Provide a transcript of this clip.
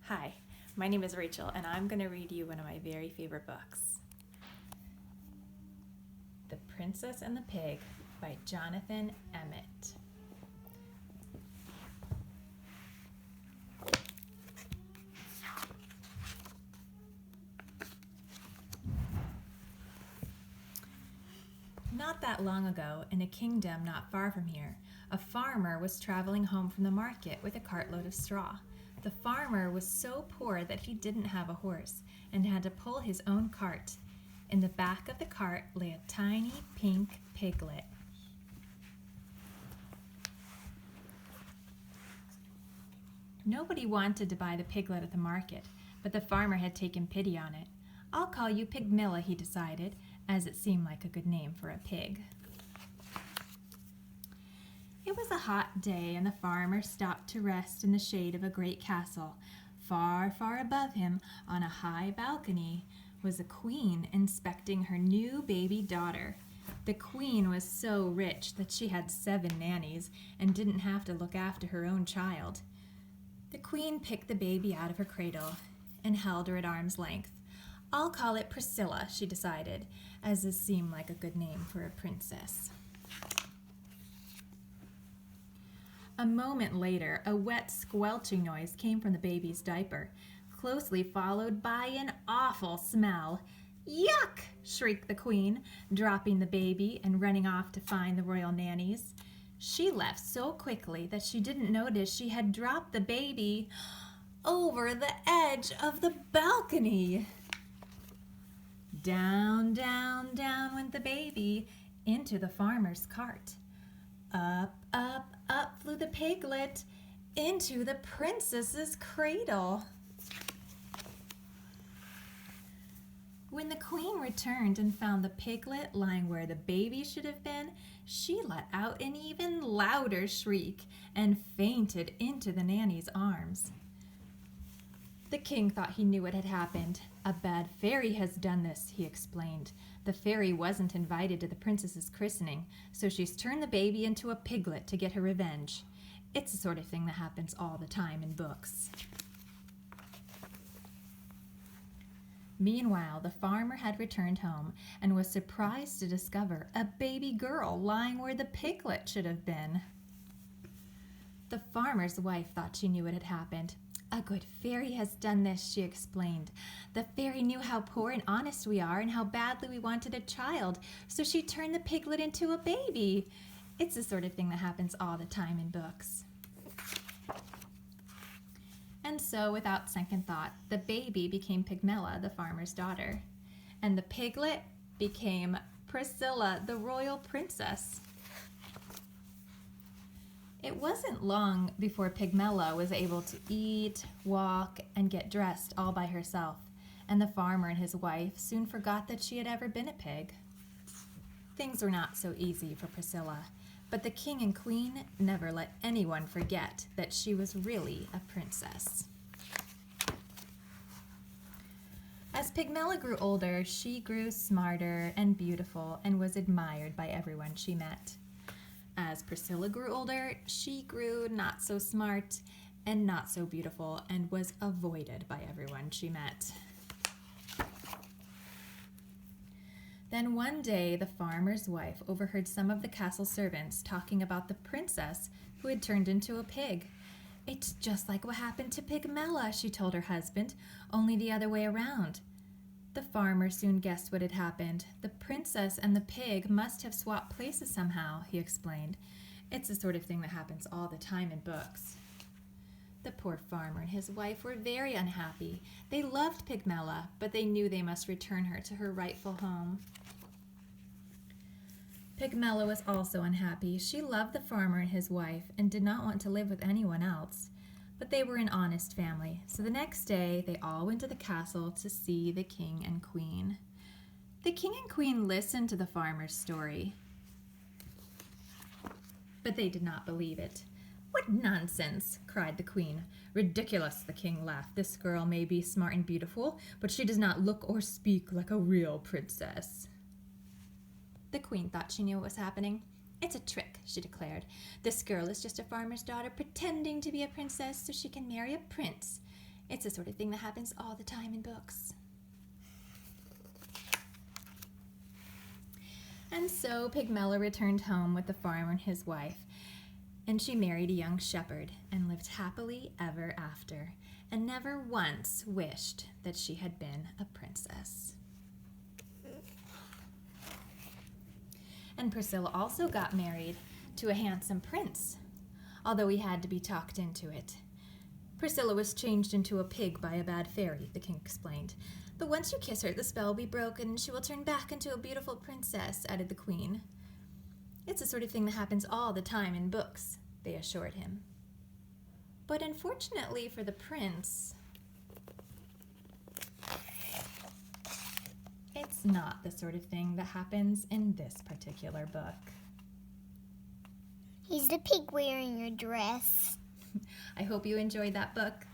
Hi, my name is Rachel, and I'm going to read you one of my very favorite books, The Princess and the Pig by Jonathan Emmett. Not that long ago, in a kingdom not far from here, a farmer was traveling home from the market with a cartload of straw. The farmer was so poor that he didn't have a horse and had to pull his own cart. In the back of the cart lay a tiny pink piglet. Nobody wanted to buy the piglet at the market, but the farmer had taken pity on it. "I'll call you Pigmella," he decided, as it seemed like a good name for a pig. It was a hot day, and the farmer stopped to rest in the shade of a great castle. Far, far above him, on a high balcony, was a queen inspecting her new baby daughter. The queen was so rich that she had 7 nannies and didn't have to look after her own child. The queen picked the baby out of her cradle and held her at arm's length. "I'll call it Priscilla," she decided, as this seemed like a good name for a princess. A moment later, a wet, squelching noise came from the baby's diaper, closely followed by an awful smell. "Yuck!" shrieked the queen, dropping the baby and running off to find the royal nannies. She left so quickly that she didn't notice she had dropped the baby over the edge of the balcony. Down, down, down went the baby into the farmer's cart. Up, up, up flew the piglet into the princess's cradle. When the queen returned and found the piglet lying where the baby should have been, she let out an even louder shriek and fainted into the nanny's arms. The king thought he knew what had happened. "A bad fairy has done this," he explained. "The fairy wasn't invited to the princess's christening, so she's turned the baby into a piglet to get her revenge. It's the sort of thing that happens all the time in books." Meanwhile, the farmer had returned home and was surprised to discover a baby girl lying where the piglet should have been. The farmer's wife thought she knew what had happened. "A good fairy has done this," she explained. "The fairy knew how poor and honest we are and how badly we wanted a child, so she turned the piglet into a baby. It's the sort of thing that happens all the time in books." And so, without second thought, the baby became Pigmella, the farmer's daughter, and the piglet became Priscilla, the royal princess. It wasn't long before Pigmella was able to eat, walk, and get dressed all by herself, and the farmer and his wife soon forgot that she had ever been a pig. Things were not so easy for Priscilla, but the king and queen never let anyone forget that she was really a princess. As Pigmella grew older, she grew smarter and beautiful and was admired by everyone she met. As Priscilla grew older, she grew not so smart and not so beautiful and was avoided by everyone she met. Then one day, the farmer's wife overheard some of the castle servants talking about the princess who had turned into a pig. "It's just like what happened to Pigmella," she told her husband, "only the other way around." The farmer soon guessed what had happened. "The princess and the pig must have swapped places somehow," he explained. "It's the sort of thing that happens all the time in books." The poor farmer and his wife were very unhappy. They loved Pigmella, but they knew they must return her to her rightful home. Pigmella was also unhappy. She loved the farmer and his wife and did not want to live with anyone else. But they were an honest family, so the next day they all went to the castle to see the king and queen. The king and queen listened to the farmer's story, but they did not believe it. "What nonsense!" cried the queen. "Ridiculous!" the king laughed. "This girl may be smart and beautiful, but she does not look or speak like a real princess." The queen thought she knew what was happening. "It's a trick," she declared. "This girl is just a farmer's daughter pretending to be a princess so she can marry a prince. It's the sort of thing that happens all the time in books. And so Pigmella returned home with the farmer and his wife, and she married a young shepherd and lived happily ever after, and never once wished that she had been a princess. And Priscilla also got married to a handsome prince, although he had to be talked into it. Priscilla was changed into a pig by a bad fairy, the king explained. But once you kiss her, the spell will be broken, and she will turn back into a beautiful princess, added the queen. It's the sort of thing that happens all the time in books, they assured him. But unfortunately for the prince, it's not the sort of thing that happens in this particular book. He's the pig wearing a dress. I hope you enjoyed that book.